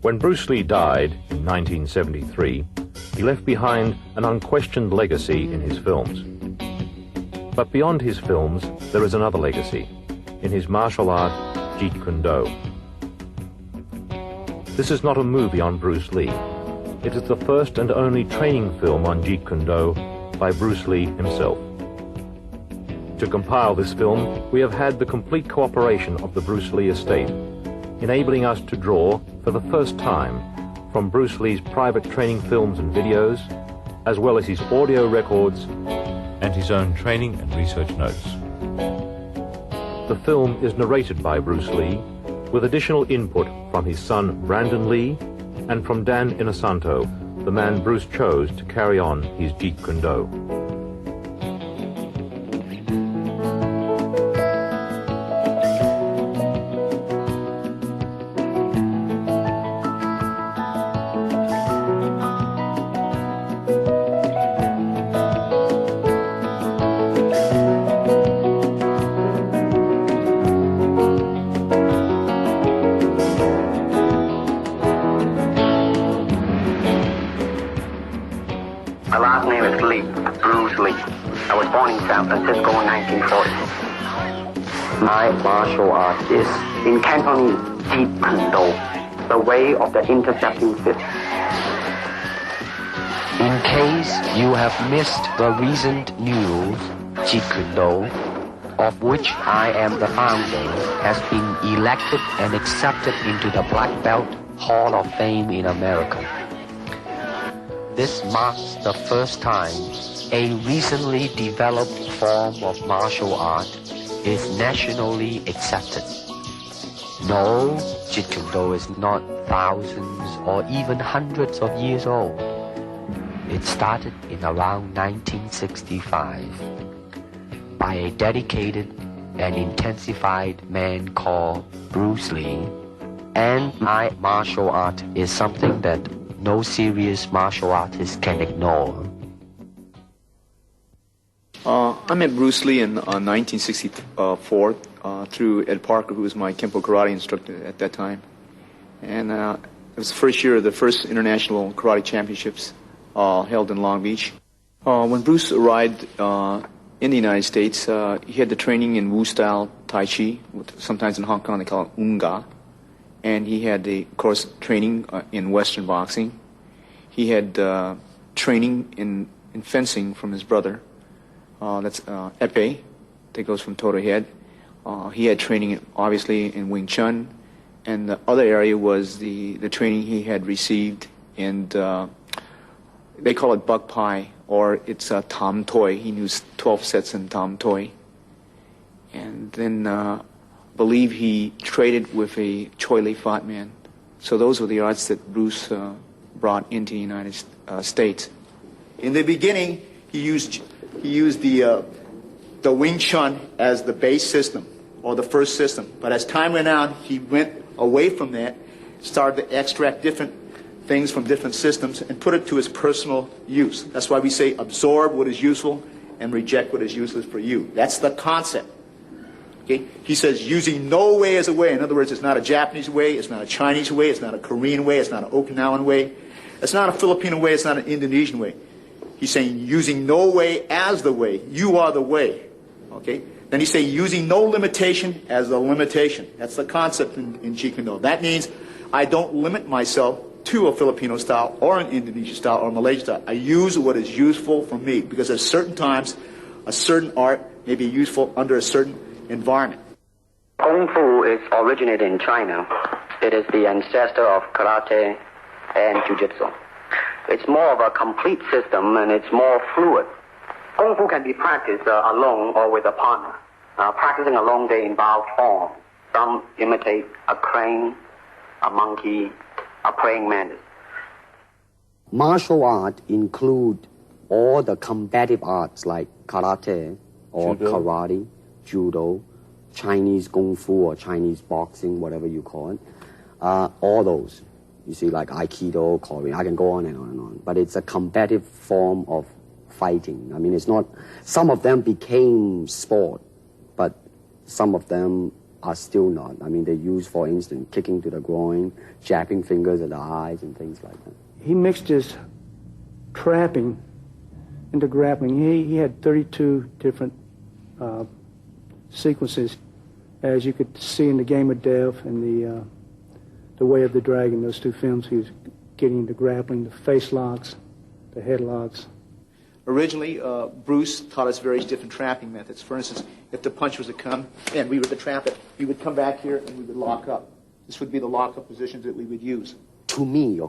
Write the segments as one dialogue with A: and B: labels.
A: When Bruce Lee died in 1973, he left behind an unquestioned legacy in his films. But beyond his films, there is another legacy, in his martial art, Jeet Kune Do. This is not a movie on Bruce Lee. It is the first and only training film on Jeet Kune Do by Bruce Lee himself. To compile this film, we have had the complete cooperation of the Bruce Lee estate, enabling us to draw, for the first time, from Bruce Lee's private training films and videos, as well as his audio records and his own training and research notes. The film is narrated by Bruce Lee, with additional input from his son Brandon Lee and from Dan Inosanto, the man Bruce chose to carry on his Jeet Kune Do.
B: My last name is Lee, Bruce Lee. I was born in San Francisco in 1940. My martial art is in Cantonese Jeet Kune Do, the way of the intercepting fist.
C: In case you have missed the recent news, Jeet Kune Do, of which I am the founder, has been elected and accepted into the Black Belt Hall of Fame in America. This marks the first time a recently developed form of martial art is nationally accepted. No, Jeet Kune Do is not thousands or even hundreds of years old. It started in around 1965 by a dedicated and intensified man called Bruce Lee, and my martial art is something that no serious martial artist can ignore.
D: I met Bruce Lee in 1964 through Ed Parker, who was my Kempo karate instructor at that time. And it was the first year of the first international karate championships held in Long Beach. When Bruce arrived in the United States, he had the training in Wu-style Tai Chi, sometimes in Hong Kong they call it Unga. And he had, of course, training in Western boxing. He had training in fencing from his brother. That's Epee, that goes from toe to head. He had training, obviously, in Wing Chun. And the other area was the training he had received in, they call it Buk Pai, or it's Tam Toi. He knew 12 sets in Tam Toi. And then believe he traded with a Choi Lee Fat man. So those were the arts that Bruce brought into the United States. In the beginning, he used the Wing Chun as the base system, or the first system. But as time went on, he went away from that, started to extract different things from different systems and put it to his personal use. That's why we say absorb what is useful and reject what is useless for you. That's the concept. Okay? He says using no way as a way. In other words, it's not a Japanese way, it's not a Chinese way, it's not a Korean way, it's not an Okinawan way, it's not a Filipino way, it's not an Indonesian way. He's saying using no way as the way. You are the way. Okay? Then he's saying using no limitation as the limitation. That's the concept in Jeet Kune Do. That means I don't limit myself to a Filipino style or an Indonesian style or a Malaysian style. I use what is useful for me, because at certain times a certain art may be useful under a certain environment.
B: Kung Fu is originated in China. It is the ancestor of karate and jiu-jitsu. It's more of a complete system, and it's more fluid. Kung Fu can be practiced alone or with a partner. Practicing alone, they involve form. Some imitate a crane, a monkey, a praying mantis.
C: Martial art include all the combative arts like karate or karate, judo, Chinese kung fu or Chinese boxing, whatever you call it. All those. You see, like Aikido, Korean, I can go on and on and on. But it's a combative form of fighting. I mean, it's not, some of them became sport, but some of them
B: are still not. I mean, they use, for instance, kicking to the groin, jabbing fingers at the eyes, and things like that.
E: He mixed his trapping into grappling. He had 32 different sequences, as you could see in The Game of Death and the Way of the Dragon, those two films. He was getting into grappling, the face locks, the head locks.
D: Originally, Bruce taught us various different trapping methods. For instance, if the punch was to come and we were to trap it, we would come back here and we would lock up. This would be the lock-up positions that we would use.
B: To me,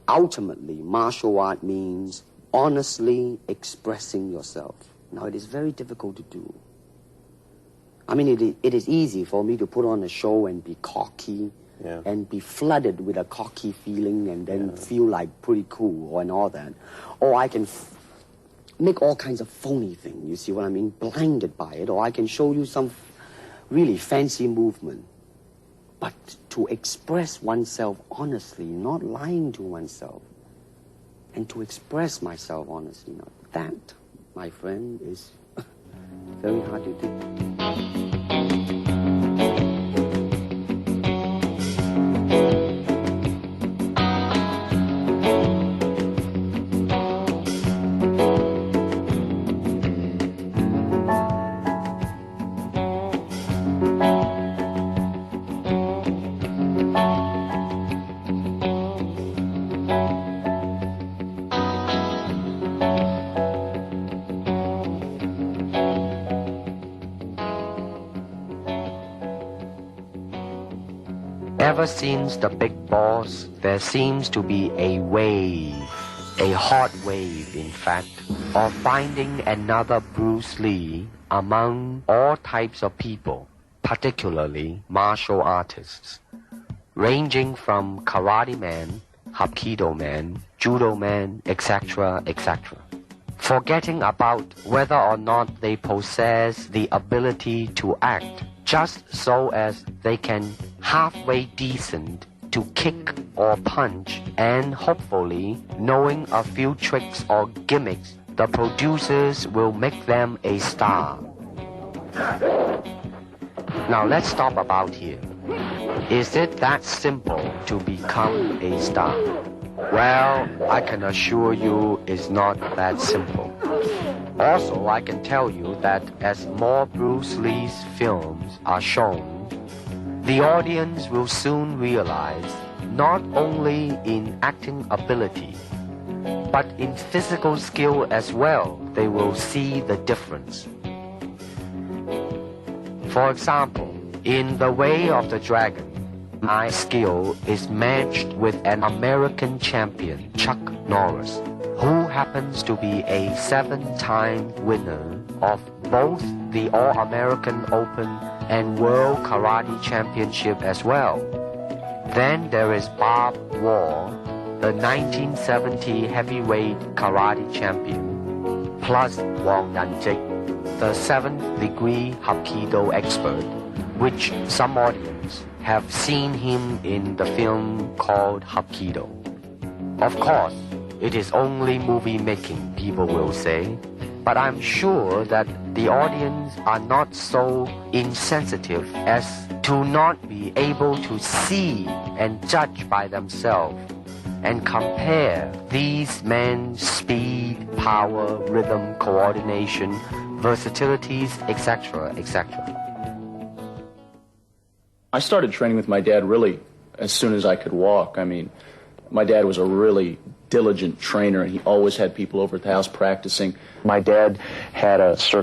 B: ultimately, martial art means honestly expressing yourself. Now, it is very difficult to do. I mean, it is easy for me to put on a show and be cocky, and be flooded with a cocky feeling and then feel like pretty cool and all that. Or I can make all kinds of phony things, you see what I mean, blinded by it. Or I can show you some really fancy movement. But to express oneself honestly, not lying to oneself, and to express myself honestly, now, that, my friend, is very hard to do.
C: Ever since the big boss, there seems to be a wave, a hot wave, in fact, of finding another Bruce Lee among all types of people, particularly martial artists, ranging from karate man, hapkido man, judo man, etc., etc., forgetting about whether or not they possess the ability to act, just so as they can halfway decent to kick or punch, and hopefully, knowing a few tricks or gimmicks, the producers will make them a star. Now let's stop about here. Is it that simple to become a star? Well, I can assure you it's not that simple. Also, I can tell you that as more Bruce Lee's films are shown, the audience will soon realize not only in acting ability, but in physical skill as well, they will see the difference. For example, in The Way of the Dragon, my skill is matched with an American champion, Chuck Norris, who happens to be a 7-time winner of both the All-American Open and World Karate Championship as well. Then there is Bob Wall, the 1970 heavyweight karate champion, plus Wang Yanjik, the 7th degree Hapkido expert, which some audience have seen him in the film called Hapkido. Of course, it is only movie making, people will say, but I'm sure that the audience are not so insensitive as to not be able to see and judge by themselves and compare these men's speed, power, rhythm, coordination, versatilities, etc., etc.
F: I started training with my dad really as soon as I could walk. I mean, my dad was a really diligent trainer, and he always had people over at the house practicing. My dad had a circle